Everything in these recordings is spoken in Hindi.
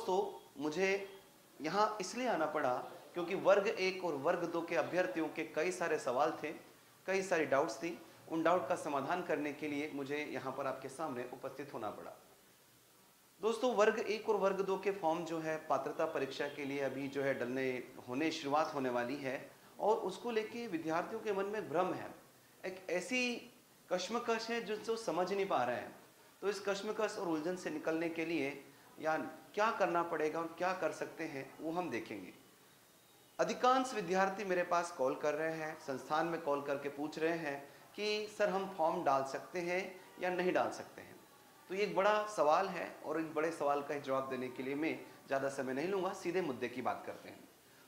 दोस्तों मुझे यहाँ इसलिए आना पड़ा क्योंकि वर्ग 1 और वर्ग 2 के अभ्यर्थियों के कई सारे सवाल थे, कई सारी डाउट्स थी। उन डाउट का समाधान करने के लिए मुझे यहाँ पर आपके सामने उपस्थित होना पड़ा। दोस्तों वर्ग 1 और वर्ग 2 के फॉर्म जो है पात्रता परीक्षा के लिए अभी जो है शुरुआत होने वाली है, और उसको लेके विद्यार्थियों के मन में भ्रम है, एक ऐसी कश्मकश है जो समझ नहीं पा रहे हैं। तो इस कश्मकश और उलझन से निकलने के लिए या क्या करना पड़ेगा और क्या कर सकते हैं वो हम देखेंगे। अधिकांश विद्यार्थी मेरे पास कॉल कर रहे हैं, संस्थान में कॉल करके पूछ रहे हैं कि सर हम फॉर्म डाल सकते हैं या नहीं डाल सकते हैं। तो ये एक बड़ा सवाल है और एक बड़े सवाल का जवाब देने के लिए मैं ज़्यादा समय नहीं लूँगा, सीधे मुद्दे की बात करते हैं।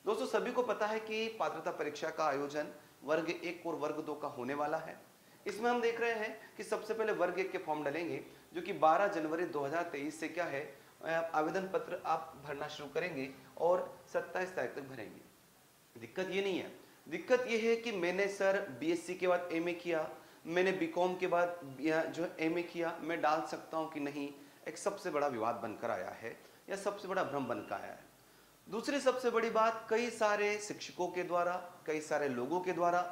दोस्तों सभी को पता है कि पात्रता परीक्षा का आयोजन वर्ग 1 और वर्ग 2 का होने वाला है। इसमें हम देख रहे हैं कि सबसे पहले वर्ग 1 के फॉर्म डलेंगे, जो कि 12 जनवरी 2023 से क्या है आवेदन पत्र आप भरना शुरू करेंगे और 27 तारीख तक भरेंगे। दिक्कत ये नहीं है, दिक्कत ये है कि मैंने सर बीएससी के बाद एमए किया, मैंने बीकॉम के बाद जो एमए किया, मैं डाल सकता हूँ कि नहीं, एक सबसे बड़ा विवाद बनकर आया है या सबसे बड़ा भ्रम बनकर आया है। दूसरी सबसे बड़ी बात, कई सारे शिक्षकों के द्वारा, कई सारे लोगों के द्वारा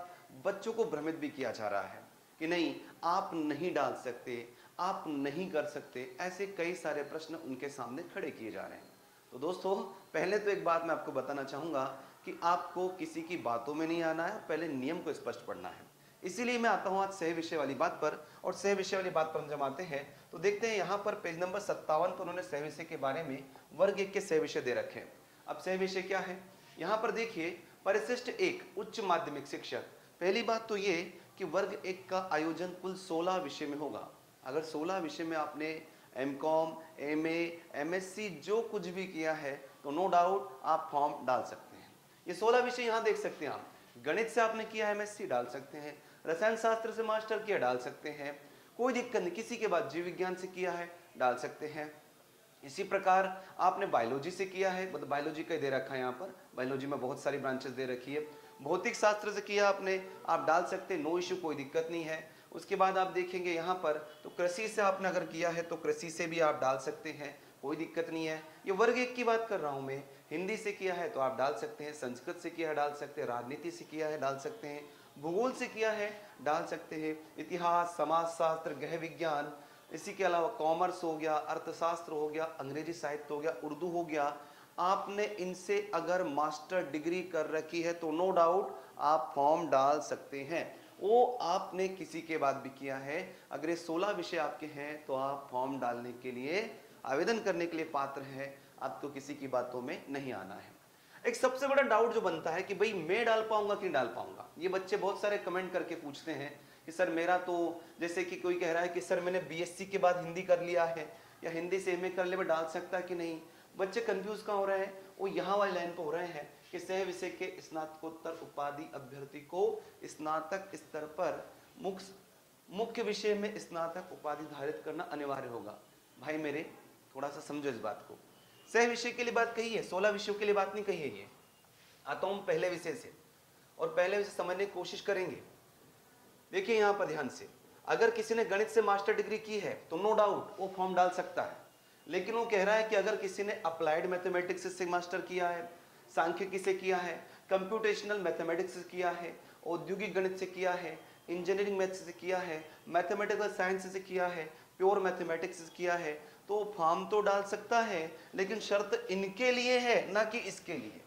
बच्चों को भ्रमित भी किया जा रहा है कि नहीं आप नहीं डाल सकते, आप नहीं कर सकते, ऐसे कई सारे प्रश्न उनके सामने खड़े किए जा रहे हैं। तो दोस्तों पहले तो एक बात मैं आपको बताना चाहूँगा कि आपको किसी की बातों में नहीं आना है, पहले नियम को स्पष्ट पढ़ना है। इसीलिए मैं आता हूँ आज सह विषय वाली बात पर, और सह विषय वाली बात पर हम जब आते हैं तो देखते हैं यहाँ पर पेज नंबर 57 पर उन्होंने सह विषय के बारे में वर्ग 1 के सह विषय दे रखे हैं। अब सह विषय क्या है, यहाँ पर देखिए परिशिष्ट 1 उच्च माध्यमिक शिक्षक। पहली बात तो ये कि वर्ग 1 का आयोजन कुल 16 विषय में होगा। अगर 16 विषय में आपने एमकॉम, एमए, एमएससी जो कुछ भी किया है तो नो डाउट आप फॉर्म डाल सकते हैं। ये 16 विषय यहाँ देख सकते हैं आप। गणित से आपने किया एमएससी डाल सकते हैं, रसायन शास्त्र से मास्टर किया डाल सकते हैं, कोई दिक्कत नहीं। किसी के बाद जीव विज्ञान से किया है डाल सकते हैं। इसी प्रकार आपने बायोलॉजी से किया है, मतलब बायोलॉजी का दे रखा है यहाँ पर, बायोलॉजी में बहुत सारी ब्रांचेस दे रखी है। भौतिक शास्त्र से किया आपने, आप डाल सकते हैं, नो इश्यू, कोई दिक्कत नहीं है। उसके बाद आप देखेंगे यहाँ पर तो कृषि से आपने अगर किया है तो कृषि से भी आप डाल सकते हैं, कोई दिक्कत नहीं है। ये वर्ग 1 की बात कर रहा हूँ मैं। हिंदी से किया है तो आप डाल सकते हैं, संस्कृत से किया है डाल सकते हैं, राजनीति से किया है डाल सकते हैं, भूगोल से किया है डाल सकते हैं, इतिहास, समाजशास्त्र, गृह विज्ञान, इसी के अलावा कॉमर्स हो गया, अर्थशास्त्र हो गया, अंग्रेजी साहित्य हो गया, उर्दू हो गया। आपने इनसे अगर मास्टर डिग्री कर रखी है तो नो डाउट आप फॉर्म डाल सकते हैं। वो आपने किसी के बाद भी किया है, अगर ये 16 विषय आपके हैं तो आप फॉर्म डालने के लिए, आवेदन करने के लिए पात्र हैं। आपको किसी की बातों में नहीं आना है। एक सबसे बड़ा डाउट जो बनता है कि भाई मैं डाल पाऊंगा कि नहीं डाल पाऊंगा। ये बच्चे बहुत सारे कमेंट करके पूछते हैं कि सर मेरा तो, जैसे कि कोई कह रहा है कि सर मैंने बीएससी के बाद हिंदी कर लिया है या हिंदी से एमए कर ले, मैं डाल सकता है कि नहीं। बच्चे कंफ्यूज कहाँ हो रहे हैं, वो यहाँ वाली लाइन पर हो रहे हैं कि सह विषय के स्नातकोत्तर उपाधि अभ्यर्थी को स्नातक स्तर पर मुख्य विषय में स्नातक उपाधि धारित करना अनिवार्य होगा। भाई मेरे थोड़ा सा समझो इस बात को। सह विषय के लिए बात कही है, 16 विषयों के लिए बात नहीं कही है। ये आता हूं पहले विषय से, और पहले विषय समझने की कोशिश करेंगे। देखिए यहां पर ध्यान से, अगर किसी ने गणित से मास्टर डिग्री की है तो नो डाउट वो फॉर्म डाल सकता है। लेकिन वो कह रहा है कि अगर किसी ने अप्लाइड मैथमेटिक्स से मास्टर किया है, सांख्यिकी से किया है, कंप्यूटेशनल मैथमेटिक्स से किया है, औद्योगिक गणित से किया है, इंजीनियरिंग मैथ्स से किया है, मैथमेटिकल साइंस से किया है, प्योर मैथमेटिक्स से किया है, तो फॉर्म तो डाल सकता है। लेकिन शर्त इनके लिए है ना कि इसके लिए।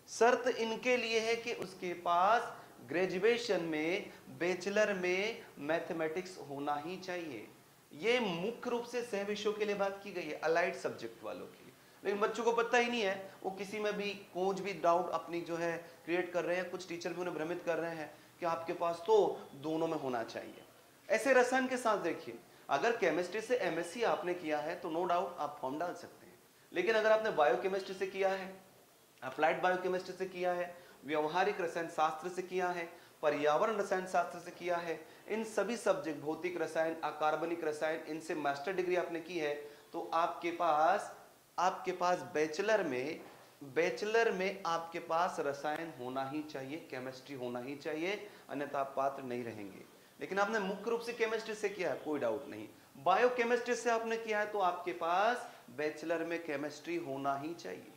शर्त इनके लिए है कि उसके पास ग्रेजुएशन में, बैचलर में मैथमेटिक्स होना ही चाहिए। ये मुख्य रूप से सह विषयों के लिए बात की गई है, अलाइड सब्जेक्ट वालों की। लेकिन बच्चों को पता ही नहीं है, वो किसी में भी कुछ भी डाउट अपनी जो है क्रिएट कर रहे हैं। कुछ टीचर भी उन्हें भ्रमित कर रहे हैं कि आपके पास तो दोनों में होना चाहिए। ऐसे रसायन के साथ देखिए, अगर केमिस्ट्री से एमएससी आपने किया है तो नो डाउट आप फॉर्म डाल सकते हैं। लेकिन अगर आपने बायोकेमिस्ट्री से किया है, अप्लाइड बायोकेमिस्ट्री से किया है, व्यवहारिक रसायन शास्त्र से किया है, पर्यावरण रसायन शास्त्र से किया है, इन सभी सब्जेक्ट, भौतिक रसायन, अकार्बनिक रसायन, इनसे मास्टर डिग्री आपने की है, तो आपके पास बैचलर में आपके पास रसायन होना ही चाहिए, केमिस्ट्री होना ही चाहिए, अन्यथा आप पात्र नहीं रहेंगे। लेकिन आपने मुख्य रूप से केमिस्ट्री से किया है, कोई डाउट नहीं। बायोकेमिस्ट्री से आपने किया है तो आपके पास बैचलर में केमिस्ट्री होना ही चाहिए।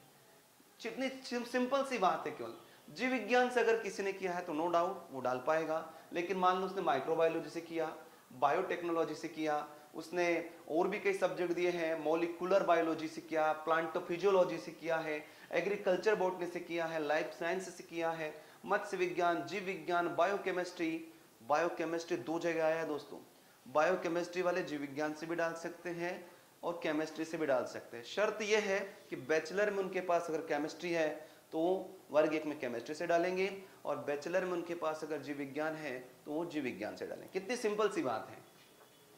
जितनी सिंपल सी बात है केवल। जीव विज्ञान से अगर किसी ने किया है तो नो डाउट वो डाल पाएगा, लेकिन मान लो उसने माइक्रोबायोलॉजी से किया, बायोटेक्नोलॉजी से किया, उसने और भी कई सब्जेक्ट दिए हैं, मॉलिक्यूलर बायोलॉजी से किया, प्लांटोफिजियोलॉजी से किया है, एग्रीकल्चर बॉटनी से किया है, लाइफ साइंस से किया है, मत्स्य विज्ञान, जीव विज्ञान, बायोकेमिस्ट्री। बायोकेमिस्ट्री दो जगह आया है दोस्तों। बायोकेमिस्ट्री वाले जीव विज्ञान से भी डाल सकते हैं और केमिस्ट्री से भी डाल सकते हैं। शर्त यह है कि बैचलर में उनके पास अगर केमिस्ट्री है तो वर्ग 1 में केमिस्ट्री से डालेंगे, और बैचलर में उनके पास अगर जीव विज्ञान है तो वो जीव विज्ञान से डालेंगे। कितनी सिंपल सी बात है,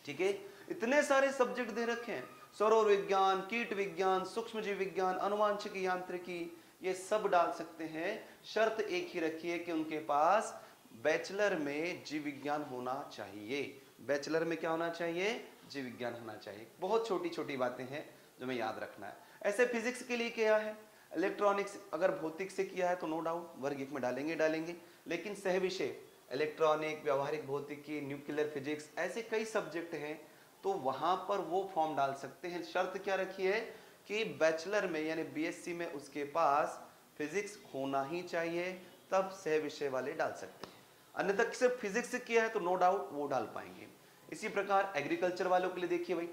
ठीक है। इतने सारे सब्जेक्ट दे रखे हैं, सौर विज्ञान, कीट विज्ञान, सूक्ष्म जीव विज्ञान, आनुवांशिक यांत्रिकी, ये सब डाल सकते हैं। शर्त एक ही रखिए कि उनके पास बैचलर में जीव विज्ञान होना चाहिए। बैचलर में क्या होना चाहिए? जीव विज्ञान होना चाहिए। बहुत छोटी छोटी बातें हैं जो हमें याद रखना है। ऐसे फिजिक्स के लिए क्या है, इलेक्ट्रॉनिक्स अगर भौतिक से किया है तो नो डाउट वर्ग 1 में डालेंगे, लेकिन सह विषय इलेक्ट्रॉनिक, व्यवहारिक भौतिकी, न्यूक्लियर फिजिक्स, ऐसे कई सब्जेक्ट हैं तो वहां पर वो फॉर्म डाल सकते हैं। शर्त क्या रखी है कि बैचलर में यानी बीएससी में उसके पास फिजिक्स होना ही चाहिए, तब सह विषय वाले डाल सकते हैं। अन्यथा सिर्फ फिजिक्स से किया है तो नो डाउट वो डाल पाएंगे। इसी प्रकार एग्रीकल्चर वालों के लिए देखिए भाई,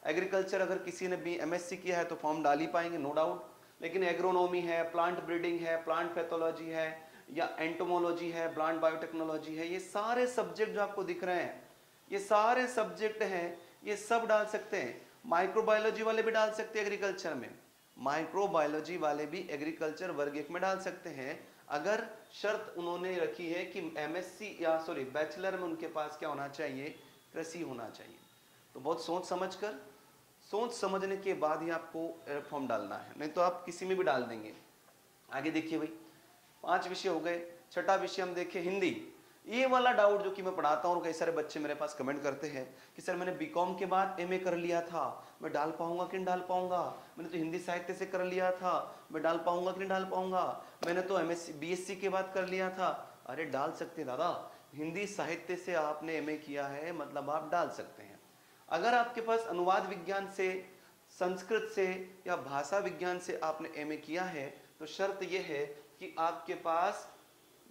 एग्रीकल्चर अगर किसी ने भी एमएससी किया है तो फॉर्म डाल ही पाएंगे नो डाउट, लेकिन एग्रोनॉमी है, प्लांट ब्रीडिंग है, प्लांट पैथोलॉजी है, या एंटोमोलॉजी है, प्लांट बायोटेक्नोलॉजी है, ये सारे सब्जेक्ट जो आपको दिख रहे हैं ये सारे सब्जेक्ट हैं, ये सब डाल सकते हैं। माइक्रोबायोलॉजी वाले भी डाल सकते हैं एग्रीकल्चर में, माइक्रोबायोलॉजी वाले भी एग्रीकल्चर वर्ग 1 में डाल सकते हैं, अगर शर्त उन्होंने रखी है कि एमएससी या सॉरी बैचलर में उनके पास क्या होना चाहिए? कृषि होना चाहिए। तो बहुत सोच समझने के बाद ही आपको फॉर्म डालना है, नहीं तो आप किसी में भी डाल देंगे। आगे देखिए भाई, 5 विषय हो गए। छठा विषय हम देखें हिंदी। ये वाला डाउट जो कि मैं पढ़ाता हूँ, कई सारे बच्चे मेरे पास कमेंट करते हैं कि सर मैंने बीकॉम के बाद एमए कर लिया था, मैं डाल पाऊंगा कि नहीं डाल पाऊंगा? मैंने तो हिंदी साहित्य से कर लिया था, मैं डाल पाऊंगा कि नहीं डाल पाऊंगा? मैंने तो एमएससी बीएससी के बाद कर लिया था। अरे डाल सकते दादा, हिंदी साहित्य से आपने एमए किया है मतलब आप डाल सकते हैं। अगर आपके पास अनुवाद विज्ञान से, संस्कृत से या भाषा विज्ञान से आपने एमए किया है तो शर्त यह है कि आपके पास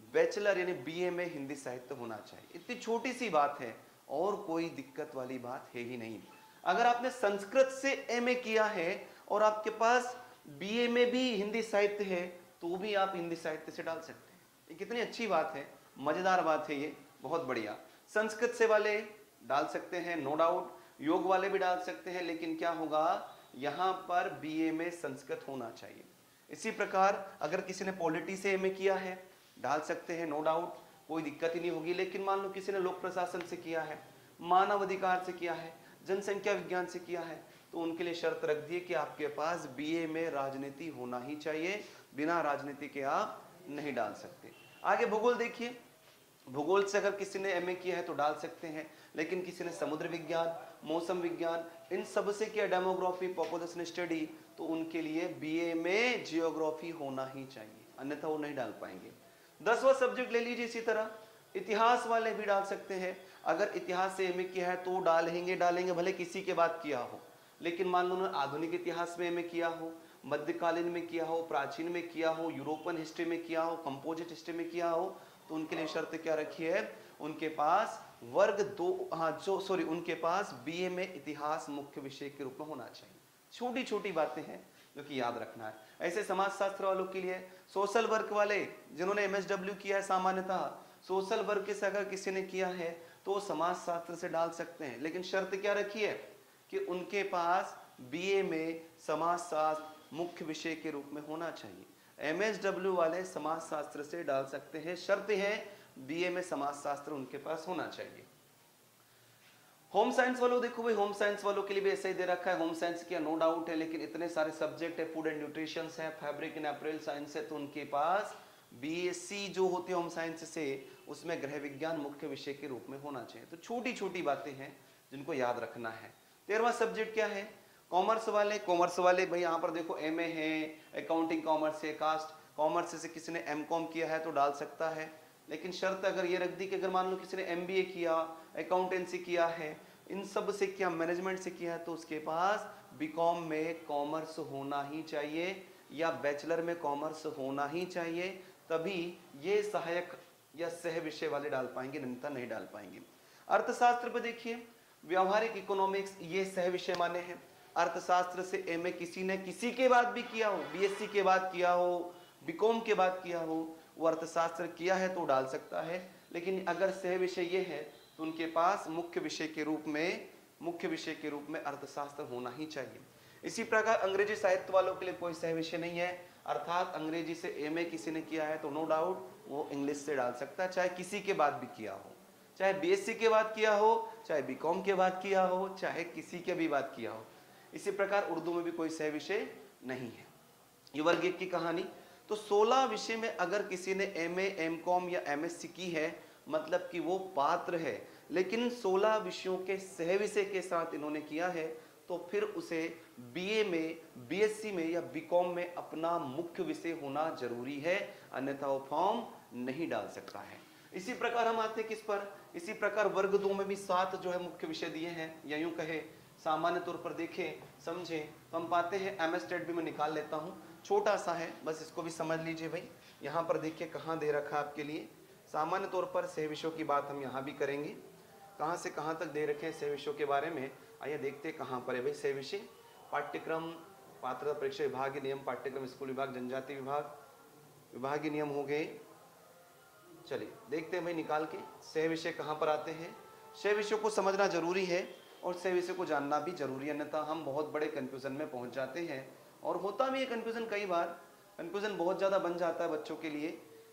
बैचलर यानी बीए में हिंदी साहित्य होना चाहिए। इतनी छोटी सी बात है और कोई दिक्कत वाली बात है ही नहीं। अगर आपने संस्कृत से एमए किया है और आपके पास बीए में भी हिंदी साहित्य है तो भी आप हिंदी साहित्य से डाल सकते हैं। ये कितनी अच्छी बात है, मजेदार बात है ये, बहुत बढ़िया। संस्कृत से वाले डाल सकते हैं नो डाउट, योग वाले भी डाल सकते हैं, लेकिन क्या होगा यहाँ पर बीए में संस्कृत होना चाहिए। इसी प्रकार अगर किसी ने पॉलिटी से एमए किया है डाल सकते हैं नो डाउट, कोई दिक्कत ही नहीं होगी। लेकिन मान लो किसी ने लोक प्रशासन से किया है, मानव अधिकार से किया है, जनसंख्या विज्ञान से किया है, तो उनके लिए शर्त रख दिए कि आपके पास बीए में राजनीति होना ही चाहिए, बिना राजनीति के आप नहीं डाल सकते। आगे भूगोल देखिए, भूगोल से अगर किसी ने एमए किया है तो डाल सकते हैं, लेकिन किसी ने समुद्र विज्ञान, मौसम विज्ञान, इन सब से किया, डेमोग्राफी, पॉपुलेशन स्टडी, तो उनके लिए बीए में जियोग्राफी होना ही चाहिए, अन्यथा वो नहीं डाल पाएंगे। 10वां सब्जेक्ट ले लीजिए। इसी तरह इतिहास वाले भी डाल सकते हैं। अगर इतिहास से एमए किया है तो डालेंगे भले किसी के बाद किया हो, लेकिन मान लो उन्होंने आधुनिक इतिहास में एमए किया हो, मध्यकालीन में किया हो, प्राचीन में किया हो, यूरोपियन हिस्ट्री में किया हो, कंपोजिट हिस्ट्री में किया हो, तो उनके लिए शर्त क्या रखी है? उनके पास वर्ग 2 उनके पास बीए में इतिहास मुख्य विषय के रूप में होना चाहिए। छोटी छोटी बातें हैं जो कि याद रखना है। ऐसे समाज शास्त्र वालों के लिए, सोशल वर्क वाले जिन्होंने एमएसडब्ल्यू किया है, सामान्यतः सोशल वर्क से अगर किसी ने किया है तो समाज शास्त्र से डाल सकते हैं, लेकिन शर्त क्या रखी है कि उनके पास बीए में समाज शास्त्र मुख्य विषय के रूप में होना चाहिए। एमएसडब्ल्यू वाले समाज शास्त्र से डाल सकते हैं, शर्त है बीए में समाज शास्त्र उनके पास होना चाहिए। होम साइंस वालों देखो भाई, होम साइंस वालों के लिए भी ऐसा ही दे रखा है। होम साइंस किया नो डाउट है, लेकिन इतने सारे सब्जेक्ट है, फूड एंड न्यूट्रिशन है, फैब्रिक एंड अपरेल साइंस है, तो उनके पास बीएससी जो होती है होम साइंस से, उसमें गृह विज्ञान मुख्य विषय के रूप में होना चाहिए। तो छोटी छोटी बातें हैं जिनको याद रखना है। 13वां सब्जेक्ट क्या है? कॉमर्स वाले भाई यहाँ पर देखो एमए है, अकाउंटिंग कॉमर्स है, कास्ट कॉमर्स से किसी ने एमकॉम किया है तो डाल सकता है, लेकिन शर्त अगर ये रख दी कि अगर मान लो किसी ने एमबीए किया, अकाउंटेंसी किया है, इन सब से किया, मैनेजमेंट से किया है, तो उसके पास बीकॉम में कॉमर्स होना ही चाहिए या बैचलर में कॉमर्स होना ही चाहिए, तभी ये सहायक या सह विषय वाले डाल पाएंगे, अन्यथा नहीं डाल पाएंगे। अर्थशास्त्र पे देखिए, व्यवहारिक इकोनॉमिक्स ये सह विषय माने हैं। अर्थशास्त्र से एमए किसी ने किसी के बाद भी किया हो, बीएससी के बाद किया हो, बीकॉम के बाद किया हो, वो अर्थशास्त्र किया है तो डाल सकता है। लेकिन अगर सह विषय ये है तो उनके पास मुख्य विषय के रूप में अर्थशास्त्र होना ही चाहिए। इसी प्रकार अंग्रेजी साहित्य वालों के लिए कोई सह विषय नहीं है, अर्थात अंग्रेजी से एमए किसी ने किया है तो नो डाउट वो इंग्लिश से डाल सकता है, चाहे किसी के बाद भी किया हो, चाहे बीएससी के बाद किया हो, चाहे बीकॉम के बाद किया हो, चाहे किसी के भी बाद किया हो। इसी प्रकार उर्दू में भी कोई सह विषय नहीं है। ये वर्ग 1 की कहानी। तो 16 विषय में अगर किसी ने एमए, एमकॉम या एमएससी की है, मतलब कि वो पात्र है, लेकिन 16 विषयों के सह विषय के साथ इन्होंने किया है, तो फिर उसे बीए में, बीएससी में या बीकॉम में अपना मुख्य विषय होना जरूरी है, अन्यथा वो फॉर्म नहीं डाल सकता है। इसी प्रकार हम आते हैं किस पर, इसी प्रकार वर्ग 2 में भी 7 जो है मुख्य विषय दिए हैं, या यूं कहे सामान्य तौर पर देखें समझें तो हम पाते हैं, एमएस स्टेट भी मैं निकाल लेता हूं, छोटा सा है, बस इसको भी समझ लीजिए भाई। यहाँ पर देखिए कहाँ दे रखा है आपके लिए, सामान्य तौर पर सह विषयों की बात हम यहाँ भी करेंगे, कहाँ से कहाँ तक दे रखे हैं सह विषयों के बारे में। आइए देखते हैं कहाँ पर है भाई सह विषय। पाठ्यक्रम, पात्रता परीक्षा विभागीय नियम, पाठ्यक्रम स्कूल विभाग, जनजाति विभाग, विभागीय नियम हो गए। चलिए देखते हैं भाई निकाल के सह विषय कहाँ पर आते हैं। सह विषयों को समझना जरूरी है और सह विषय को जानना भी जरूरी है, अन्यथा हम बहुत बड़े कंफ्यूजन में पहुंच जाते हैं। और होता भी है कंफ्यूजन, कई बार कंफ्यूजन बहुत ज़्यादा बन जाता है बच्चों के लिए,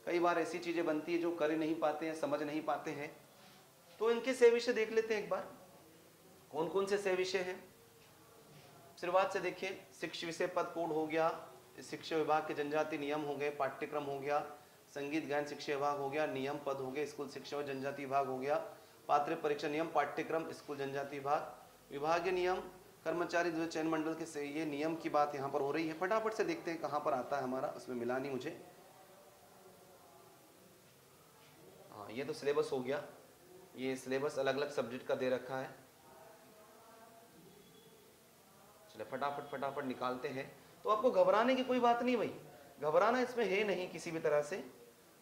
कई बार ऐसी चीज़ें बनती है जो कर नहीं पाते हैं, समझ नहीं पाते हैं। तो इनके सह विषय देख लेते हैं एक बार, कौन कौन से सह विषय हैं। शुरुआत से देखिए, शिक्षा विषय पद कोड हो गया, शिक्षा विभाग के जनजाति नियम हो गए, पाठ्यक्रम हो गया, संगीत गायन शिक्षा विभाग हो गया, नियम पद हो गए, स्कूल शिक्षा और जनजाति विभाग हो गया, पात्र परीक्षा नियम, पाठ्यक्रम स्कूल जनजाति विभाग, विभागीय नियम, कर्मचारी द्वितीय चयन मंडल के से ये नियम की बात यहाँ पर हो रही है। फटाफट से देखते हैं कहाँ पर आता है हमारा, उसमें मिला नहीं मुझे। हाँ ये तो सिलेबस हो गया, ये सिलेबस अलग अलग सब्जेक्ट का दे रखा है। चले फटाफट निकालते हैं। तो आपको घबराने की कोई बात नहीं भाई, घबराना इसमें है नहीं किसी भी तरह से,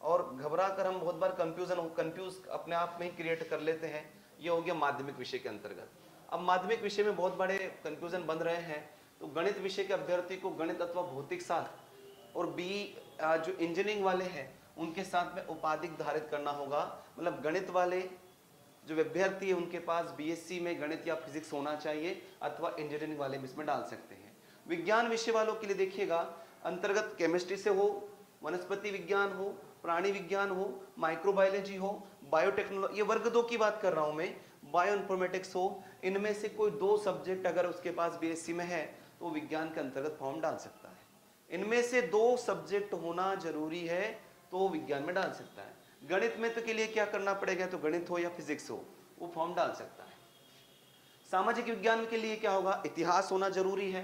और घबरा कर हम बहुत बार कंफ्यूज अपने आप में ही क्रिएट कर लेते हैं। ये हो गया माध्यमिक विषय के अंतर्गत। अब माध्यमिक विषय में बहुत बड़े कंफ्यूजन बन रहे हैं, तो गणित विषय के अभ्यर्थी को गणित अथवा भौतिक शास्त्र और जो इंजीनियरिंग वाले हैं उनके साथ में उपाधिक धारित करना होगा। मतलब गणित वाले जो विद्यार्थी है उनके पास बीएससी में गणित या फिजिक्स होना चाहिए, अथवा इंजीनियरिंग वाले भी इसमें डाल सकते हैं। विज्ञान विषय वालों के लिए देखिएगा, अंतर्गत केमिस्ट्री से हो, वनस्पति विज्ञान हो, प्राणी विज्ञान हो, माइक्रोबायोलॉजी हो, बायोटेक्नोलॉजी, ये वर्ग 2 की बात कर रहा हूं मैं, बायो इन्फॉर्मेटिक्स हो, इनमें से कोई 2 सब्जेक्ट अगर उसके पास बीएससी में है तो विज्ञान के अंतर्गत फॉर्म डाल सकता है। इनमें से 2 सब्जेक्ट होना जरूरी है तो विज्ञान में डाल सकता है। गणित में तो के लिए क्या करना पड़ेगा, तो गणित हो या फिजिक्स हो वो फॉर्म डाल सकता है। सामाजिक विज्ञान के लिए क्या होगा, इतिहास होना जरूरी है,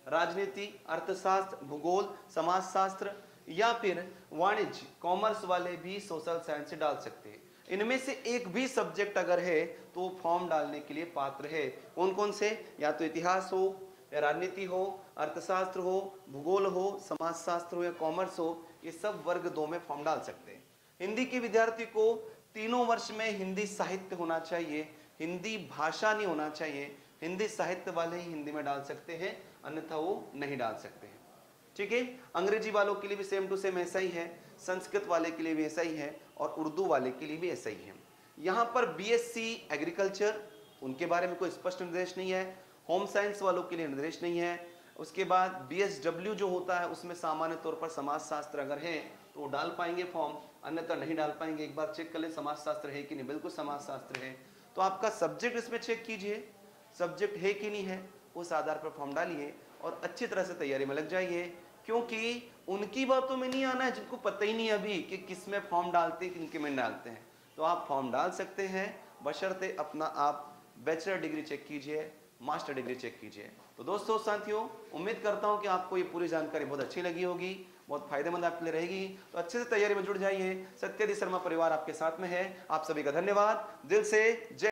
राजनीति, अर्थशास्त्र, भूगोल, समाजशास्त्र, या फिर वाणिज्य, कॉमर्स वाले भी सोशल साइंस से डाल सकते हैं। इनमें से एक भी सब्जेक्ट अगर है तो फॉर्म डालने के लिए पात्र है। कौन कौन से, या तो इतिहास हो, या राजनीति हो, अर्थशास्त्र हो, भूगोल हो, समाजशास्त्र हो या कॉमर्स हो, ये सब वर्ग 2 में फॉर्म डाल सकते हैं। हिंदी के विद्यार्थी को 3 वर्ष में हिंदी साहित्य होना चाहिए, हिंदी भाषा नहीं होना चाहिए। हिंदी साहित्य वाले ही हिंदी में डाल सकते हैं, अन्यथा वो नहीं डाल सकते हैं। ठीक है, अंग्रेजी वालों के लिए भी सेम टू सेम ऐसा ही है, संस्कृत वाले के लिए भी ऐसा ही है, और उर्दू वाले के लिए भी ऐसा ही है। यहाँ पर बीएससी एग्रीकल्चर, उनके बारे में कोई स्पष्ट निर्देश नहीं है। होम साइंस वालों के लिए निर्देश नहीं है। उसके बाद बीएसडब्ल्यू जो होता है उसमें सामान्य तौर पर समाजशास्त्र अगर है तो डाल पाएंगे फॉर्म, अन्यथा नहीं डाल पाएंगे। एक बार चेक कर ले समाजशास्त्र है कि नहीं, बिल्कुल समाजशास्त्र है तो आपका सब्जेक्ट इसमें चेक कीजिए, सब्जेक्ट है कि नहीं है, उस आधार पर फॉर्म डालिए और अच्छी तरह से तैयारी में लग जाइए, क्योंकि उनकी बातों में नहीं आना है जिनको पता ही नहीं अभी कि किस में फॉर्म डालते हैं, किनके में डालते हैं। तो आप फॉर्म डाल सकते हैं, बशर्ते अपना आप बैचलर डिग्री चेक कीजिए, मास्टर डिग्री चेक कीजिए। तो दोस्तों साथियों, उम्मीद करता हूं कि आपको ये पूरी जानकारी बहुत अच्छी लगी होगी, बहुत फायदेमंद आपके लिए रहेगी। तो अच्छे से तैयारी में जुड़ जाइए। सत्यधि शर्मा परिवार आपके साथ में है। आप सभी का धन्यवाद दिल से। जय